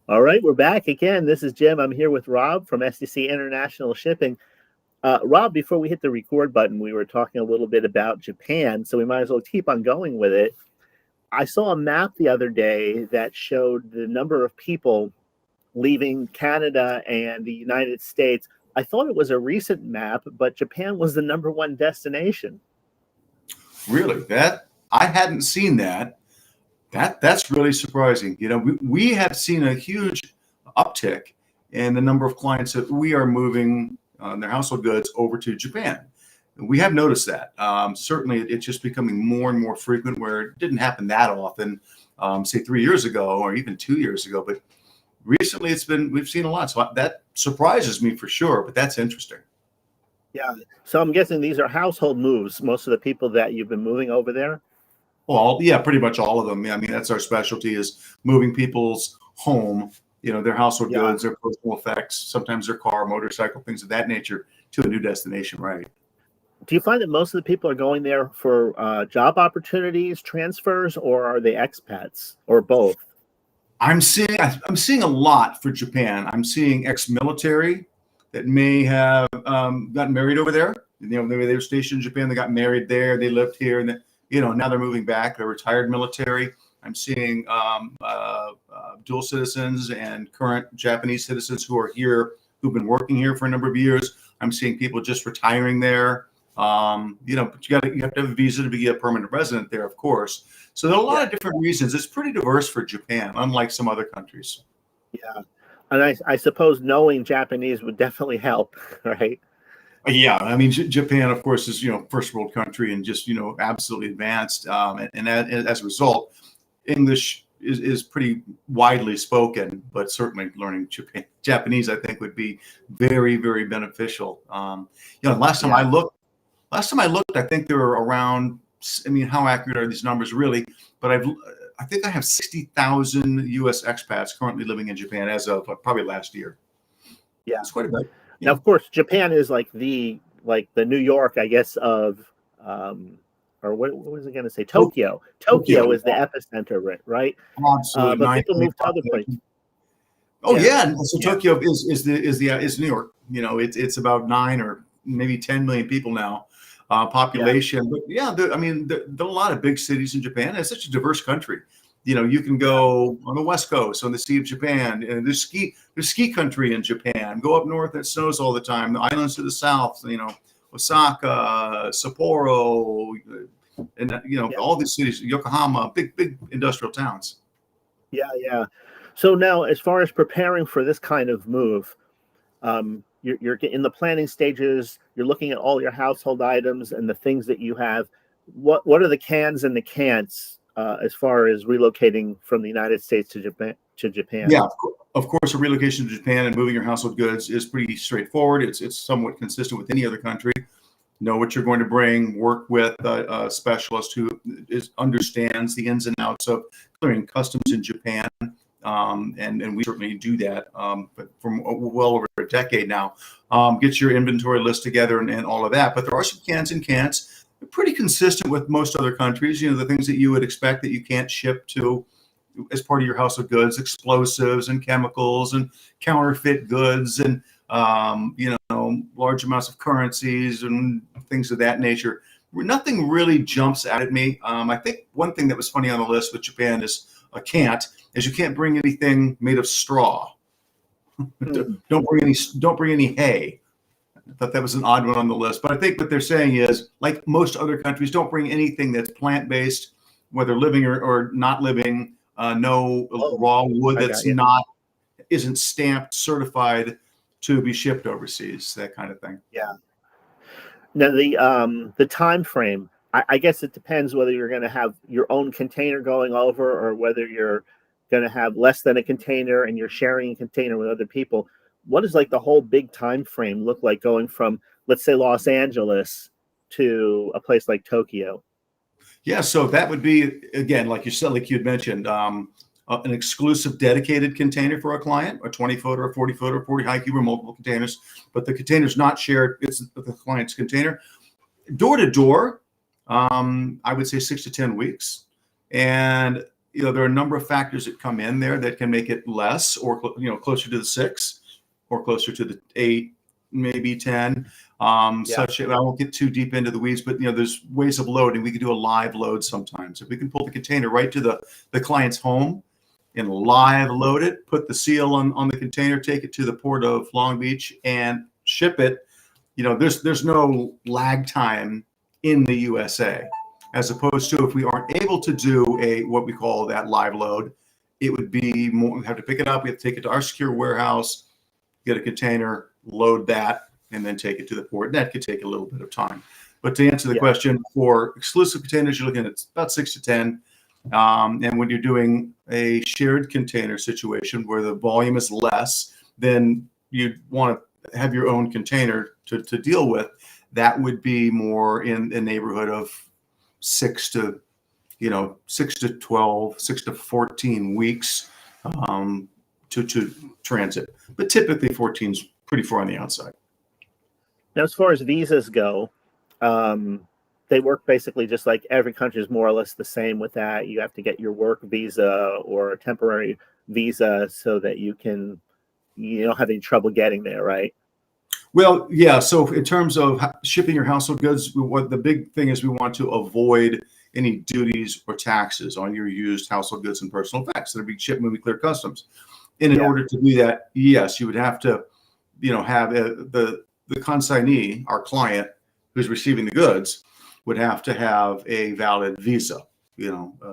All right, we're back again. This is Jim. I'm here with Rob from SDC International Shipping. Rob, before we hit the record button, we were talking a little bit about Japan, so we might as well keep on going with it. I saw a map the other day that showed the number of people leaving Canada and the United States. I thought it was a recent map, but Japan was the number one destination. Really? That I hadn't seen that. That's really surprising. We have seen a huge uptick in the number of clients that we are moving their household goods over to Japan. We have noticed that. Certainly, it's just becoming more and more frequent, where it didn't happen that often, say 3 years ago or even 2 years ago. But recently, we've seen a lot. So that surprises me for sure. But that's interesting. Yeah. So I'm guessing these are household moves. Most of the people that you've been moving over there. Well, yeah, pretty much all of them. Yeah, I mean, that's our specialty, is moving people's home, their household goods, their personal effects, sometimes their car, motorcycle, things of that nature, to a new destination, right? Do you find that most of the people are going there for job opportunities, transfers, or are they expats, or both? I'm seeing a lot for Japan. I'm seeing ex-military that may have gotten married over there. Maybe they were stationed in Japan, they got married there, they lived here, and now they're moving back. They're retired military. I'm seeing dual citizens and current Japanese citizens who are here, who've been working here for a number of years. I'm seeing people just retiring there. But you have to have a visa to be a permanent resident there, of course. So there are a lot of different reasons. It's pretty diverse for Japan, unlike some other countries. Yeah, and I suppose knowing Japanese would definitely help, right? Yeah, I mean, Japan, of course, is first world country and just absolutely advanced, and as a result, English is pretty widely spoken. But certainly, learning Japanese, I think, would be very, very beneficial. Last time I looked, I think there were around. I mean, how accurate are these numbers really? But I think I have 60,000 U.S. expats currently living in Japan as of probably last year. Yeah, it's quite a bit. Now, of course, Japan is like the New York, I guess, of or what was I going to say? Tokyo. Tokyo is the epicenter, right? Absolutely. But people move to other places. Oh yeah. So Tokyo is New York. It's about 9 or maybe 10 million people now, population. But yeah, there are a lot of big cities in Japan. It's such a diverse country. You can go on the West Coast, on the Sea of Japan, and there's ski country in Japan. Go up north, it snows all the time. The islands to the south, Osaka, Sapporo, and all these cities, Yokohama, big industrial towns. Yeah. So now, as far as preparing for this kind of move, you're in the planning stages. You're looking at all your household items and the things that you have. What are the cans and the can'ts as far as relocating from the United States to Japan? Yeah, of course, a relocation to Japan and moving your household goods is pretty straightforward. It's somewhat consistent with any other country. Know what you're going to bring. Work with a specialist who understands the ins and outs of clearing customs in Japan, and we certainly do that. But from well over a decade now, get your inventory list together and all of that. But there are some cans and can'ts. They're pretty consistent with most other countries. The things that you would expect that you can't ship to as part of your household goods: explosives and chemicals and counterfeit goods and large amounts of currencies and things of that nature. Nothing really jumps out at me. I think one thing that was funny on the list with Japan is you can't bring anything made of straw. Don't bring any hay. I thought that was an odd one on the list, but I think what they're saying is, like most other countries, don't bring anything that's plant-based, whether living or not living. No raw wood that's isn't stamped, certified to be shipped overseas, that kind of thing. Yeah. Now the time frame, I guess it depends whether you're going to have your own container going over or whether you're going to have less than a container and you're sharing a container with other people. What does the whole big time frame look like going from, let's say, Los Angeles to a place like Tokyo? Yeah, so that would be, again, like you said, like you had mentioned, an exclusive dedicated container for a client, a 20-foot or a 40-foot or 40 high cube or multiple containers, but the container's not shared. It's the client's container. Door to door, I would say 6 to 10 weeks. And there are a number of factors that come in there that can make it less, or closer to the 6, or closer to the 8, maybe 10. Such I won't get too deep into the weeds, but there's ways of loading. We can do a live load sometimes. If we can pull the container right to the client's home and live load it, put the seal on the container, take it to the port of Long Beach and ship it. There's no lag time in the USA, as opposed to if we aren't able to do what we call that live load, it would be more, we have to pick it up, we have to take it to our secure warehouse, get a container, load that, and then take it to the port. That could take a little bit of time. But to answer the question, for exclusive containers, you're looking at about 6 to 10. And when you're doing a shared container situation where the volume is less, then you'd want to have your own container to deal with. That would be more in the neighborhood of 6 to 12, 6 to 14 weeks to transit. But typically 14 is pretty far on the outside. Now, as far as visas go, they work basically just like every country is more or less the same with that. You have to get your work visa or a temporary visa so that you don't have any trouble getting there, right? Well, yeah. So in terms of shipping your household goods, what the big thing is, we want to avoid any duties or taxes on your used household goods and personal effects that are being shipped when we clear customs. And in order to do that, yes, you would have to, have the consignee, our client who's receiving the goods, would have to have a valid visa,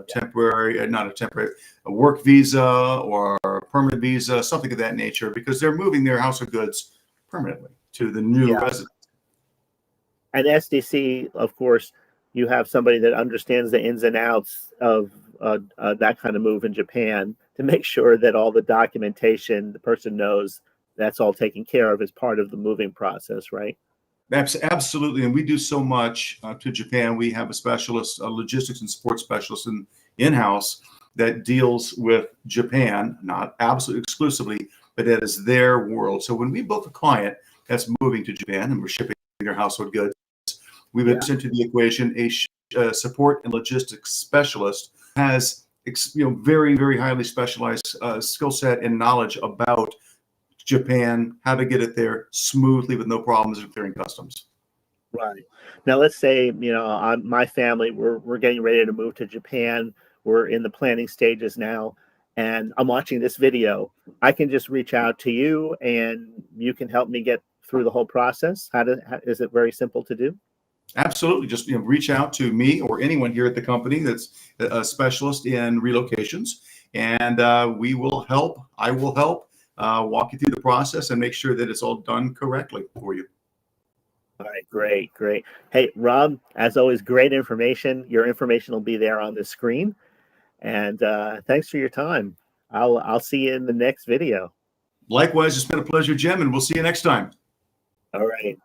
temporary, not a temporary, a work visa or a permanent visa, something of that nature, because they're moving their household goods permanently to the new residence. And SDC, of course, you have somebody that understands the ins and outs of that kind of move in Japan to make sure that all the documentation, the person knows that's all taken care of as part of the moving process, right? Absolutely. And we do so much to Japan. We have a specialist, a logistics and support specialist in-house that deals with Japan, not absolutely exclusively, but that is their world. So when we book a client that's moving to Japan and we're shipping their household goods, we would put into the equation a support and logistics specialist has very, very highly specialized skill set and knowledge about Japan, how to get it there smoothly with no problems in clearing customs. Right. Now, let's say, my family, we're getting ready to move to Japan. We're in the planning stages now, and I'm watching this video. I can just reach out to you and you can help me get through the whole process. Is it very simple to do? Absolutely. Just reach out to me or anyone here at the company that's a specialist in relocations, and we will help. I will help walk you through the process and make sure that it's all done correctly for you. All right, great. Hey, Rob, as always, great information. Your information will be there on the screen. And thanks for your time. I'll see you in the next video. Likewise, it's been a pleasure, Jim, and we'll see you next time. All right.